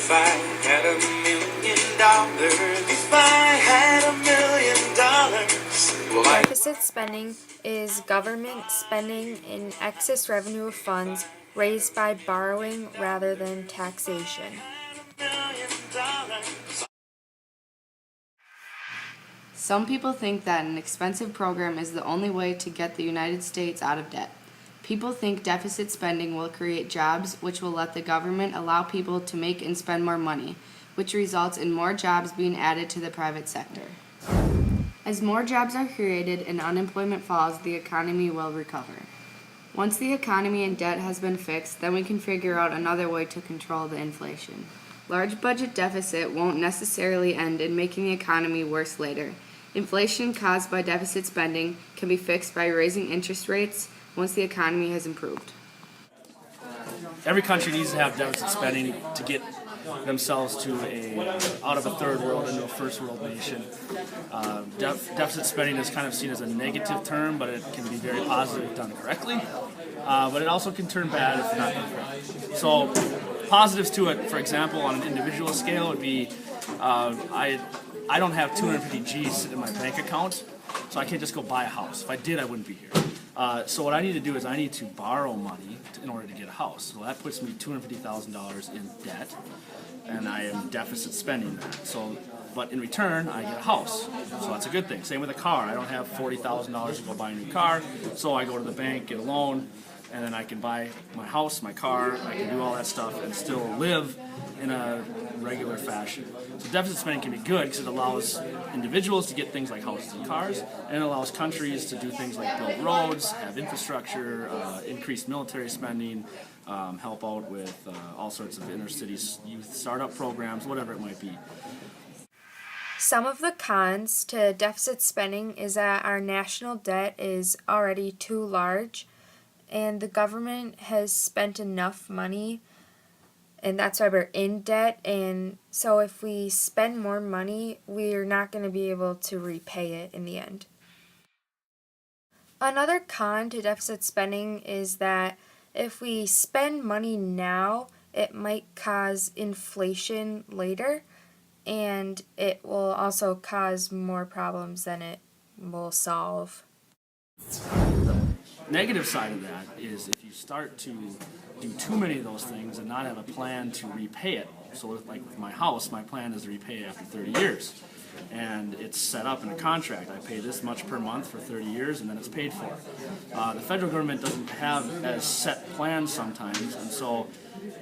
If I had $1 million, if I had $1 million, well, Deficit spending is government spending in excess revenue of funds raised by borrowing rather than taxation. Some people think that an expensive program is the only way to get the United States out of debt. People think deficit spending will create jobs, which will let the government allow people to make and spend more money, which results in more jobs being added to the private sector. As more jobs are created and unemployment falls, the economy will recover. Once the economy and debt has been fixed, then we can figure out another way to control the inflation. Large budget deficit won't necessarily end in making the economy worse later. Inflation caused by deficit spending can be fixed by raising interest rates once the economy has improved. Every country needs to have deficit spending to get themselves to out of a third world into a first world nation. Deficit spending is kind of seen as a negative term, but it can be very positive if done correctly. But it also can turn bad if not done correctly. So positives to it, for example, on an individual scale would be I don't have 250 G's in my bank account, so I can't just go buy a house. If I did, I wouldn't be here. So what I need to do is I need to borrow money in order to get a house. So that puts me $250,000 in debt, and I am deficit spending that. But in return, I get a house. So that's a good thing. Same with a car. I don't have $40,000 to go buy a new car, so I go to the bank, get a loan, and then I can buy my house, my car, I can do all that stuff and still live in a regular fashion. So deficit spending can be good because it allows individuals to get things like houses and cars, and it allows countries to do things like build roads, have infrastructure, increase military spending, help out with all sorts of inner city youth startup programs, whatever it might be. Some of the cons to deficit spending is that our national debt is already too large, and the government has spent enough money, and that's why we're in debt. And so if we spend more money, we're not going to be able to repay it in the end. Another con to deficit spending is that if we spend money now, it might cause inflation later, and it will also cause more problems than it will solve. Negative side of that is if you start to do too many of those things and not have a plan to repay it. So like with my house, my plan is to repay it after 30 years. And it's set up in a contract. I pay this much per month for 30 years and then it's paid for. The federal government doesn't have as set plans sometimes, and so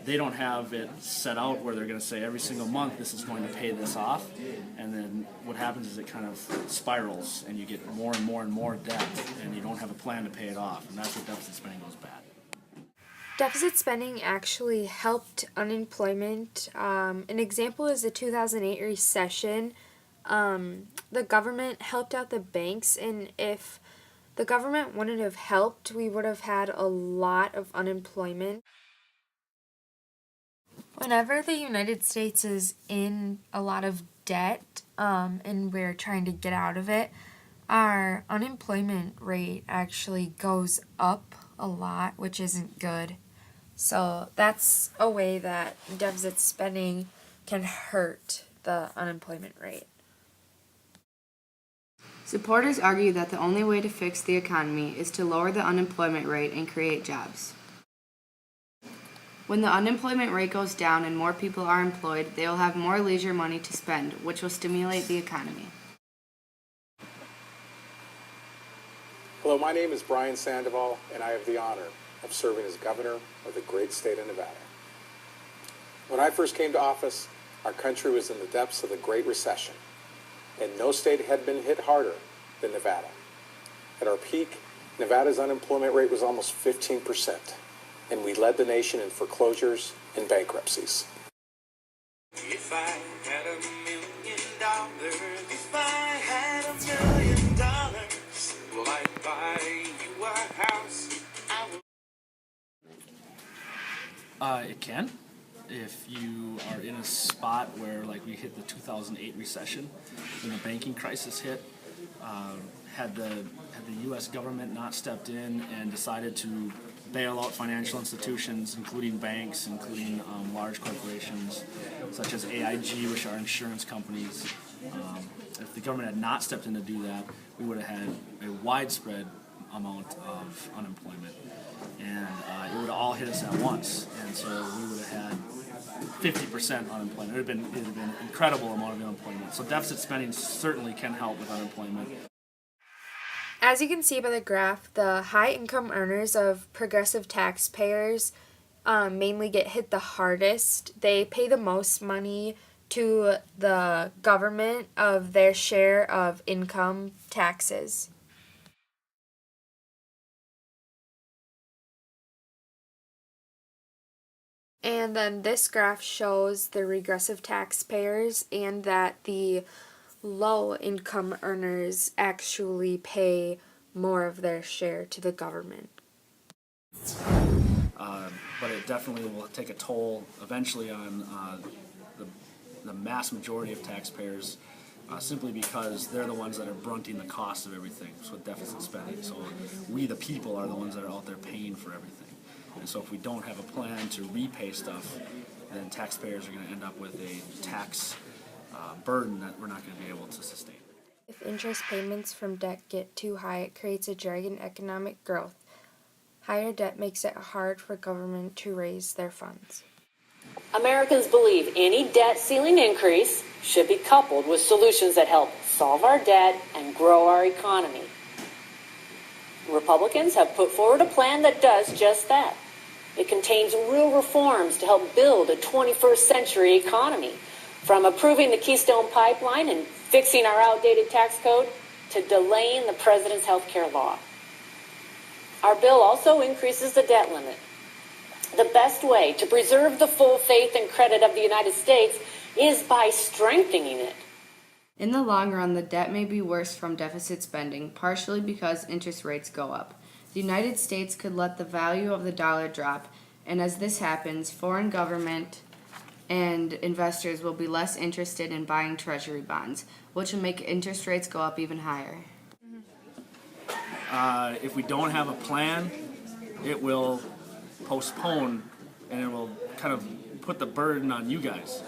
they don't have it set out where they're going to say every single month this is going to pay this off, and then what happens is it kind of spirals and you get more and more and more debt and you don't have a plan to pay it off, and that's where deficit spending goes bad. Deficit spending actually helped unemployment. An example is the 2008 recession. The government helped out the banks, and if the government wouldn't have helped, we would have had a lot of unemployment. Whenever the United States is in a lot of debt, and we're trying to get out of it, our unemployment rate actually goes up a lot, which isn't good. So that's a way that deficit spending can hurt the unemployment rate. Supporters argue that the only way to fix the economy is to lower the unemployment rate and create jobs. When the unemployment rate goes down and more people are employed, they will have more leisure money to spend, which will stimulate the economy. Hello, my name is Brian Sandoval, and I have the honor of serving as governor of the great state of Nevada. When I first came to office, our country was in the depths of the Great Recession, and no state had been hit harder than Nevada. At our peak, Nevada's unemployment rate was almost 15%, and we led the nation in foreclosures and bankruptcies. if I had $1 million, if I had $1 million, well, I'd buy you a house. It can. If you are in a spot where, like, we hit the 2008 recession, when the banking crisis hit, had the U.S. government not stepped in and decided to bail out financial institutions, including banks, including large corporations, such as AIG, which are insurance companies. If the government had not stepped in to do that, we would have had a widespread amount of unemployment, and it would have all hit us at once, and so we would have had 50% unemployment. It would have been an incredible amount of unemployment. So deficit spending certainly can help with unemployment. As you can see by the graph, the high income earners of progressive taxpayers mainly get hit the hardest. They pay the most money to the government of their share of income taxes. And then this graph shows the regressive taxpayers and that the low income earners actually pay more of their share to the government. But it definitely will take a toll eventually on the mass majority of taxpayers, simply because they're the ones that are brunting the cost of everything, so deficit spending. So we, the people, are the ones that are out there paying for everything. And so if we don't have a plan to repay stuff, then taxpayers are going to end up with a tax burden that we're not going to be able to sustain. If interest payments from debt get too high, it creates a drag in economic growth. Higher debt makes it hard for government to raise their funds. Americans believe any debt ceiling increase should be coupled with solutions that help solve our debt and grow our economy. Republicans have put forward a plan that does just that. It contains real reforms to help build a 21st century economy, from approving the Keystone Pipeline and fixing our outdated tax code to delaying the president's health care law. Our bill also increases the debt limit. The best way to preserve the full faith and credit of the United States is by strengthening it. In the long run, the debt may be worse from deficit spending, partially because interest rates go up. The United States could let the value of the dollar drop, and as this happens, foreign government and investors will be less interested in buying treasury bonds, which will make interest rates go up even higher. If we don't have a plan, it will postpone and it will kind of put the burden on you guys.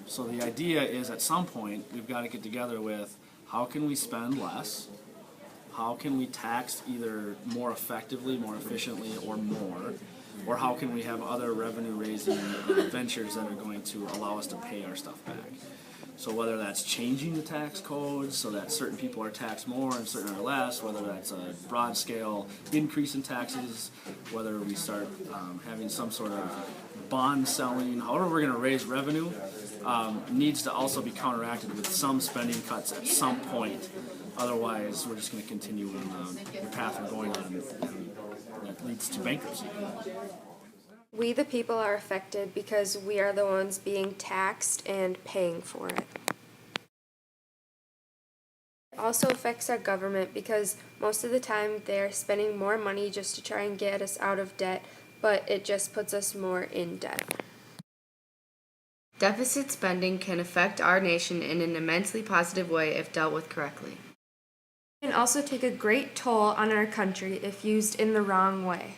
So the idea is at some point we've got to get together with how can we spend less, how can we tax either more effectively, more efficiently, or more, or how can we have other revenue raising ventures that are going to allow us to pay our stuff back. So whether that's changing the tax codes so that certain people are taxed more and certain are less, whether that's a broad scale increase in taxes, whether we start having some sort of bond selling, however we're going to raise revenue, needs to also be counteracted with some spending cuts at some point. Otherwise, we're just going to continue on the path we're going on, and that leads to bankruptcy. We, the people, are affected because we are the ones being taxed and paying for it. It also affects our government because most of the time they're spending more money just to try and get us out of debt, but it just puts us more in debt. Deficit spending can affect our nation in an immensely positive way if dealt with correctly. It can also take a great toll on our country if used in the wrong way.